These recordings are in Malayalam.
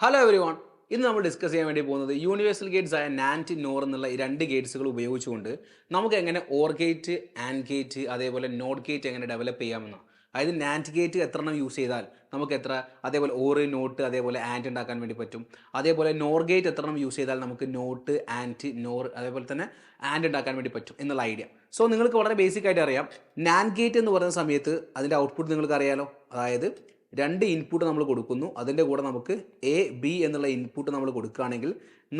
Hello every one. ഇന്ന് നമ്മൾ ഡിസ്കസ് ചെയ്യാൻ വേണ്ടി പോകുന്നത് യൂണിവേഴ്സൽ ഗേറ്റ്സ് ആയ നാൻഡ് നോർ എന്നുള്ള ഈ രണ്ട് ഗേറ്റ്സുകൾ ഉപയോഗിച്ചുകൊണ്ട് നമുക്ക് എങ്ങനെ ഓർ ഗേറ്റ്, ആൻഡ് ഗേറ്റ്, അതേപോലെ നോട്ട് ഗേറ്റ് എങ്ങനെ ഡെവലപ്പ് ചെയ്യാമെന്ന്. അതായത് നാൻഡ് ഗേറ്റ് എത്ര എണ്ണം യൂസ് ചെയ്താൽ നമുക്ക് എത്ര, അതേപോലെ ഓറ്, നോട്ട്, അതേപോലെ ആൻഡ് ഉണ്ടാക്കാൻ വേണ്ടി പറ്റും. അതേപോലെ നോർ ഗേറ്റ് എത്ര എണ്ണം യൂസ് ചെയ്താൽ നമുക്ക് നോട്ട്, ആൻഡ്, നോർ, അതേപോലെ തന്നെ ആൻഡ് ഉണ്ടാക്കാൻ വേണ്ടി പറ്റും എന്നുള്ള ഐഡിയ. സോ നിങ്ങൾക്ക് വളരെ ബേസിക് ആയിട്ട് അറിയാം, നാൻഡ് ഗേറ്റ് എന്ന് പറയുന്ന സമയത്ത് അതിൻ്റെ ഔട്ട്പുട്ട് നിങ്ങൾക്ക് അറിയാലോ. അതായത് രണ്ട് ഇൻപുട്ട് നമ്മൾ കൊടുക്കുന്നു, അതിൻ്റെ കൂടെ നമുക്ക് എ ബി എന്നുള്ള ഇൻപുട്ട് നമ്മൾ കൊടുക്കുകയാണെങ്കിൽ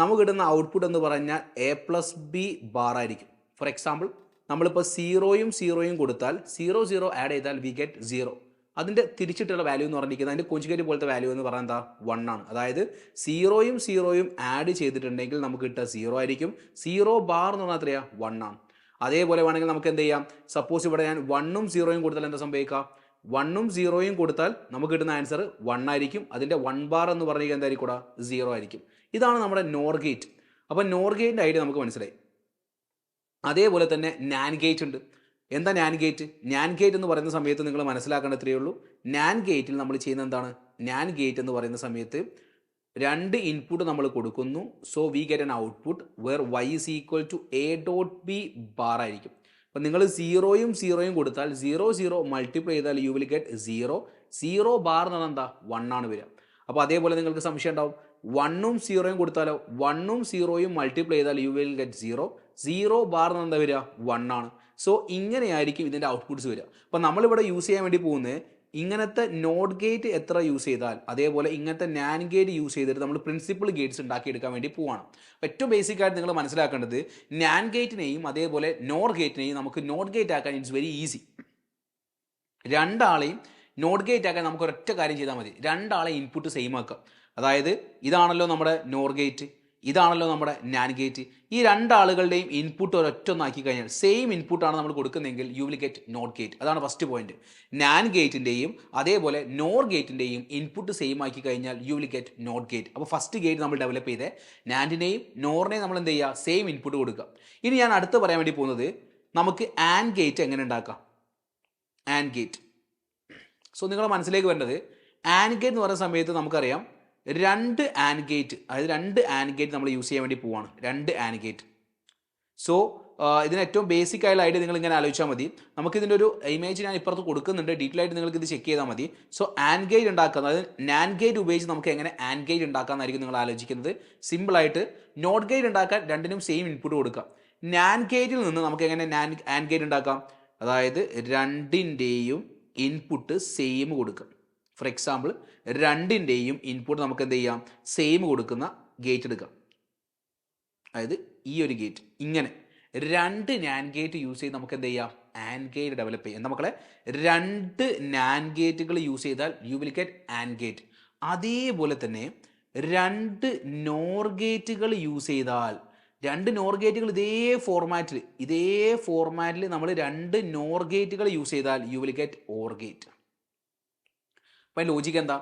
നമുക്ക് കിട്ടുന്ന ഔട്ട്പുട്ട് എന്ന് പറഞ്ഞാൽ എ പ്ലസ് ബി ബാർ ആയിരിക്കും. ഫോർ എക്സാമ്പിൾ, നമ്മളിപ്പോൾ സീറോയും സീറോയും കൊടുത്താൽ 0 ആഡ് ചെയ്താൽ വി ഗെറ്റ് 0. അതിൻ്റെ തിരിച്ചിട്ടുള്ള വാല്യൂ എന്ന് പറഞ്ഞിരിക്കുന്നത് അതിൻ്റെ കോഞ്ചുഗേറ്റ് പോലത്തെ വാല്യൂ എന്ന് പറഞ്ഞാൽ എന്താ, 1 ആണ്. അതായത് സീറോയും സീറോയും ആഡ് ചെയ്തിട്ടുണ്ടെങ്കിൽ നമുക്ക് കിട്ടുക 0 ആയിരിക്കും. 0 ബാർ എന്ന് പറഞ്ഞാൽ എത്രയാണ്, 1 ആണ്. അതേപോലെ വേണമെങ്കിൽ നമുക്ക് എന്ത് ചെയ്യാം, സപ്പോസ് ഇവിടെ ഞാൻ 1ഉം 0യും കൊടുത്താൽ എന്താ സംഭവിക്കുക, 1ഉം 0യും കൊടുത്താൽ നമുക്ക് കിട്ടുന്ന ആൻസർ 1 ആയിരിക്കും. അതിൻ്റെ 1 ബാർ എന്ന് പറഞ്ഞാൽ എന്തായിരിക്കും, കൂടെ 0 ആയിരിക്കും. ഇതാണ് നമ്മുടെ നോർ ഗേറ്റ്. അപ്പോൾ നോർ ഗേറ്റിൻ്റെ ഐഡിയ നമുക്ക് മനസ്സിലായി. അതേപോലെ തന്നെ നാൻ ഗേറ്റ് ഉണ്ട്. എന്താ നാൻ ഗേറ്റ്? നാൻ ഗേറ്റ് എന്ന് പറയുന്ന സമയത്ത് നിങ്ങൾ മനസ്സിലാക്കേണ്ട ഇത്രയേ ഉള്ളൂ. നാൻ ഗേറ്റിൽ നമ്മൾ ചെയ്യുന്ന എന്താണ്, നാൻ ഗേറ്റ് എന്ന് പറയുന്ന സമയത്ത് രണ്ട് ഇൻപുട്ട് നമ്മൾ കൊടുക്കുന്നു. So we get an output where Y is equal to A dot B bar ആയിരിക്കും. അപ്പം നിങ്ങൾ സീറോയും സീറോയും കൊടുത്താൽ 0 മൾട്ടിപ്ലൈ ചെയ്താൽ യു വിൽ ഗെറ്റ് 0 ബാർ എന്ന് പറഞ്ഞാൽ എന്താ, 1 ആണ് വരിക. അപ്പോൾ അതേപോലെ നിങ്ങൾക്ക് സംശയം ഉണ്ടാവും, 1ഉം 0യും കൊടുത്താലോ, 1ഉം 0യും മൾട്ടിപ്ലൈ ചെയ്താൽ യു വിൽ ഗെറ്റ് 0 ബാർ എന്ന് എന്താ വരിക, 1 ആണ്. സോ ഇങ്ങനെയായിരിക്കും ഇതിൻ്റെ ഔട്ട്പുട്ട്സ് വരിക. അപ്പം നമ്മളിവിടെ യൂസ് ചെയ്യാൻ വേണ്ടി പോകുന്നത് ഇങ്ങനത്തെ നോട്ട് ഗേറ്റ് എത്ര യൂസ് ചെയ്താൽ, അതേപോലെ ഇങ്ങനത്തെ നാൻ ഗേറ്റ് യൂസ് ചെയ്തിട്ട് നമ്മൾ പ്രിൻസിപ്പൽ ഗേറ്റ്സ് ഉണ്ടാക്കിയെടുക്കാൻ വേണ്ടി പോവാണ്. ഏറ്റവും ബേസിക് ആയിട്ട് നിങ്ങൾ മനസ്സിലാക്കേണ്ടത്, നാൻ ഗേറ്റിനെയും അതേപോലെ നോർ ഗേറ്റിനെയും നമുക്ക് നോട്ട് ഗേറ്റ് ആക്കാൻ ഇറ്റ്സ് വെരി ഈസി. രണ്ടാളെയും നോട്ട് ഗേറ്റ് ആക്കാൻ നമുക്ക് ഒരൊറ്റ കാര്യം ചെയ്താൽ മതി, രണ്ടാളെ ഇൻപുട്ട് സെയിം ആക്കുക. അതായത് ഇതാണല്ലോ നമ്മുടെ നോർ ഗേറ്റ്, ഇതാണല്ലോ നമ്മുടെ നാൻ ഗേറ്റ്. ഈ രണ്ടാളുകളുടെയും ഇൻപുട്ട് ഒരൊറ്റൊന്നാക്കി കഴിഞ്ഞാൽ, സെയിം ഇൻപുട്ടാണ് നമ്മൾ കൊടുക്കുന്നതെങ്കിൽ you will get not gate. അതാണ് ഫസ്റ്റ് പോയിന്റ്. നാൻ ഗേറ്റിൻ്റെയും അതേപോലെ നോർ ഗേറ്റിൻ്റെയും ഇൻപുട്ട് സെയിം ആക്കി കഴിഞ്ഞാൽ you will get not gate. അപ്പോൾ ഫസ്റ്റ് ഗേറ്റ് നമ്മൾ ഡെവലപ്പ് ചെയ്തേ, നാൻഡിനെയും നോറിനെയും നമ്മൾ എന്ത് ചെയ്യുക, സെയിം ഇൻപുട്ട് കൊടുക്കുക. ഇനി ഞാൻ അടുത്ത് പറയാൻ വേണ്ടി പോകുന്നത്, നമുക്ക് ആൻഡ് ഗേറ്റ് എങ്ങനെ ഉണ്ടാക്കാം. ആൻഡ് ഗേറ്റ്, സോ നിങ്ങളുടെ മനസ്സിലേക്ക് വരേണ്ടത്, ആൻഡ് ഗേറ്റ് എന്ന് പറയുന്ന സമയത്ത് നമുക്കറിയാം രണ്ട് ആൻഡ് ഗേറ്റ്, അതായത് രണ്ട് ആൻഡ് ഗേറ്റ് നമ്മൾ യൂസ് ചെയ്യാൻ വേണ്ടി പോവാണ്, രണ്ട് ആൻഡ് ഗേറ്റ്. സോ ഇതിന് ഏറ്റവും ബേസിക് ആയുള്ള ഐഡിയ നിങ്ങൾ ഇങ്ങനെ ആലോചിച്ചാൽ മതി. നമുക്കിതിൻ്റെ ഒരു ഇമേജ് ഞാൻ ഇപ്പുറത്ത് കൊടുക്കുന്നുണ്ട്, ഡീറ്റെയിൽ ആയിട്ട് നിങ്ങൾക്ക് ഇത് ചെക്ക് ചെയ്താൽ മതി. സോ ആൻഡ് ഗേറ്റ് ഉണ്ടാക്കുന്നത്, അതായത് നാൻ ഗേറ്റ് ഉപയോഗിച്ച് നമുക്ക് എങ്ങനെ ആൻഡ് ഗേറ്റ് ഉണ്ടാക്കാമെന്നായിരിക്കും നിങ്ങൾ ആലോചിക്കുന്നത്. സിമ്പിളായിട്ട് നോട്ട് ഗേറ്റ് ഉണ്ടാക്കാൻ രണ്ടിനും സെയിം ഇൻപുട്ട് കൊടുക്കാം. നാൻ ഗേറ്റിൽ നിന്ന് നമുക്ക് എങ്ങനെ ആൻഡ് ഗേറ്റ് ഉണ്ടാക്കാം, അതായത് രണ്ടിൻ്റെയും ഇൻപുട്ട് സെയിം കൊടുക്കാം. ഫോർ എക്സാമ്പിൾ, രണ്ടിൻ്റെയും ഇൻപുട്ട് നമുക്ക് എന്ത് ചെയ്യാം, സെയിം കൊടുക്കുന്ന ഗേറ്റ് എടുക്കാം. അതായത് ഈ ഒരു ഗേറ്റ്, ഇങ്ങനെ രണ്ട് നാൻ ഗേറ്റ് യൂസ് ചെയ്ത് നമുക്ക് എന്ത് ചെയ്യാം, ആൻഡ് ഗേറ്റ് ഡെവലപ്പ് ചെയ്യാം. എന്താ മക്കളെ, രണ്ട് നാൻ ഗേറ്റുകൾ യൂസ് ചെയ്താൽ you will get and gate. അതേപോലെ തന്നെ രണ്ട് നോർ ഗേറ്റുകൾ യൂസ് ചെയ്താൽ, രണ്ട് നോർ ഗേറ്റുകൾ ഇതേ ഫോർമാറ്റിൽ നമ്മൾ രണ്ട് നോർ ഗേറ്റുകൾ യൂസ് ചെയ്താൽ you will get or gate. അപ്പം ലോജിക്ക് എന്താ,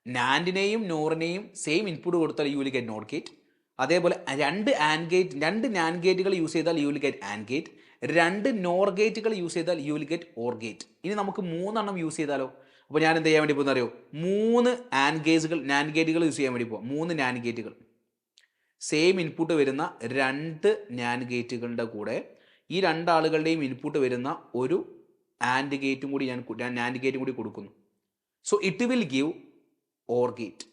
നാൻഡിനെയും നോറിനെയും സെയിം ഇൻപുട്ട് കൊടുത്താൽ you will get not gate. അതേപോലെ രണ്ട് നാൻ ഗേറ്റുകൾ യൂസ് ചെയ്താൽ you will get and gate. രണ്ട് നോർ ഗേറ്റുകൾ യൂസ് ചെയ്താൽ you will get or gate. ഇനി നമുക്ക് 3 യൂസ് ചെയ്താലോ. അപ്പോൾ ഞാൻ എന്ത് ചെയ്യാൻ വേണ്ടി പോകുന്ന അറിയോ, 3 നാൻ ഗേറ്റുകൾ യൂസ് ചെയ്യാൻ വേണ്ടി പോകാം. 3 നാൻ ഗേറ്റുകൾ, സെയിം ഇൻപുട്ട് വരുന്ന രണ്ട് നാൻ ഗേറ്റുകളുടെ കൂടെ ഈ രണ്ടാളുകളുടെയും ഇൻപുട്ട് വരുന്ന ഒരു ആൻഡ് ഗേറ്റും കൂടി ഞാൻ നാൻഡ് ഗേറ്റും കൂടി കൊടുക്കുന്നു. So it will give or gate.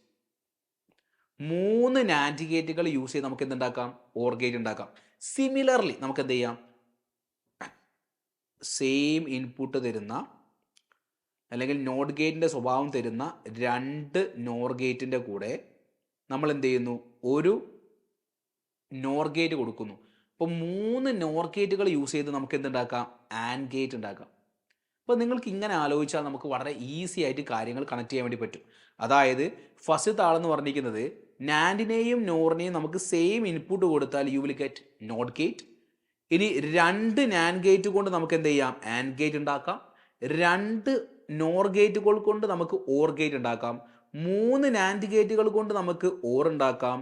3 NAND ഗേറ്റുകൾ യൂസ് ചെയ്ത് നമുക്ക് എന്തുണ്ടാക്കാം, ഓർ ഗേറ്റ് ഉണ്ടാക്കാം. സിമിലർലി നമുക്ക് എന്ത് ചെയ്യാം, സെയിം ഇൻപുട്ട് തരുന്ന അല്ലെങ്കിൽ നോട്ട് ഗേറ്റിൻ്റെ സ്വഭാവം തരുന്ന രണ്ട് നോർ ഗേറ്റിൻ്റെ കൂടെ നമ്മൾ എന്ത് ചെയ്യുന്നു, ഒരു നോർ ഗേറ്റ് കൊടുക്കുന്നു. അപ്പോൾ 3 നോർ ഗേറ്റുകൾ യൂസ് ചെയ്ത് നമുക്ക് എന്തുണ്ടാക്കാം, ആൻഡ് ഗേറ്റ് ഉണ്ടാക്കാം. അപ്പോൾ നിങ്ങൾക്ക് ഇങ്ങനെ ആലോചിച്ചാൽ നമുക്ക് വളരെ ഈസി ആയിട്ട് കാര്യങ്ങൾ കണക്ട് ചെയ്യാൻ വേണ്ടി പറ്റും. അതായത് ഫസ്റ്റ് താളെന്ന് പറഞ്ഞിരിക്കുന്നത്, നാൻഡിനെയും നോറിനെയും നമുക്ക് സെയിം ഇൻപുട്ട് കൊടുത്താൽ you will get not gate. ഇനി രണ്ട് നാൻ ഗേറ്റ് കൊണ്ട് നമുക്ക് എന്ത് ചെയ്യാം, ആൻഡ് ഗേറ്റ് ഉണ്ടാക്കാം. രണ്ട് നോർ ഗേറ്റുകൾ കൊണ്ട് നമുക്ക് ഓർ ഗേറ്റ് ഉണ്ടാക്കാം. 3 നാൻഡ് ഗേറ്റുകൾ കൊണ്ട് നമുക്ക് ഓർ ഉണ്ടാക്കാം.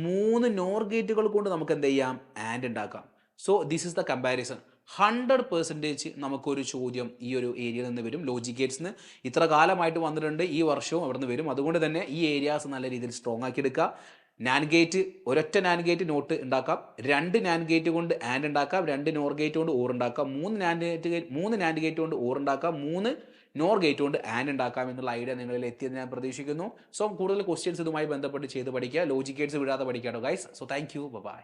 3 നോർ ഗേറ്റുകൾ കൊണ്ട് നമുക്ക് എന്ത് ചെയ്യാം, ആൻഡ് ഉണ്ടാക്കാം. So this is the comparison 100% നമുക്കൊരു ചോദ്യം ഈ ഒരു ഏരിയയിൽ നിന്ന് വരും. ലോജിക് ഗേറ്റ്സിന് ഇത്ര കാലമായിട്ട് വന്നിട്ടുണ്ട്, ഈ വർഷവും അവിടെ നിന്ന് വരും. അതുകൊണ്ട് തന്നെ ഈ ഏരിയാസ് നല്ല രീതിയിൽ സ്ട്രോങ് ആക്കി എടുക്കുക. നാൻഡ് ഗേറ്റ്, ഒരൊറ്റ നാൻഡ് ഗേറ്റ് നോട്ട് ഉണ്ടാക്കാം, 2 നാൻഡ് ഗേറ്റ് കൊണ്ട് ആൻഡ് ഉണ്ടാക്കാം, 2 നോർ ഗേറ്റ് കൊണ്ട് ഓർ ഉണ്ടാക്കാം, 3 നാൻഡ് ഗേറ്റ് കൊണ്ട് ഓർ ഉണ്ടാക്കാം, 3 നോർ ഗേറ്റ് കൊണ്ട് ആൻഡ് ഉണ്ടാക്കാം എന്നുള്ള ഐഡിയ നിങ്ങളിൽ എത്തിയെന്ന് ഞാൻ പ്രതീക്ഷിക്കുന്നു. സോ കൂടുതൽ ക്വസ്റ്റ്യൻസ് ഇതുമായി ബന്ധപ്പെട്ട് ചെയ്ത് പഠിക്കുക, ലോജിക് ഗേറ്റ്സ് വിടാതെ പഠിക്കാട്ടോ guys. So thank you, by.